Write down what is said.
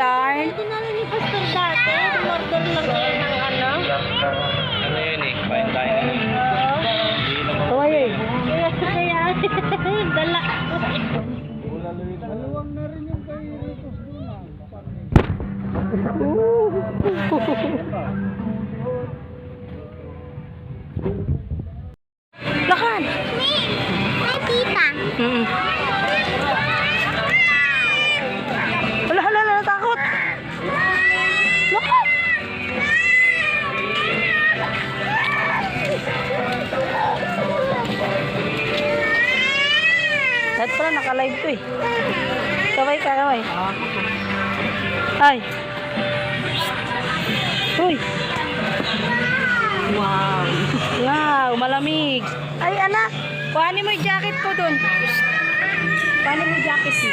yarn. Tinalo ni Pastor dati. Umorder lang kayo ng ano. Ano yun eh? Fine dining. Hindi naman. Kaway eh. Kaya, dala. Maluwang na rin yung kay Ritos doon ah. Lakan. Ay, tita. Hala, hala, natakot. Lakan. Lahat pala naka-live to eh. Kaway ka, kaway. Ay. Uy. Wow. Wow, malamig. Ay, anak. Kuhanin mo yung jacket ko dun. Kuhanin mo yung jacket mo.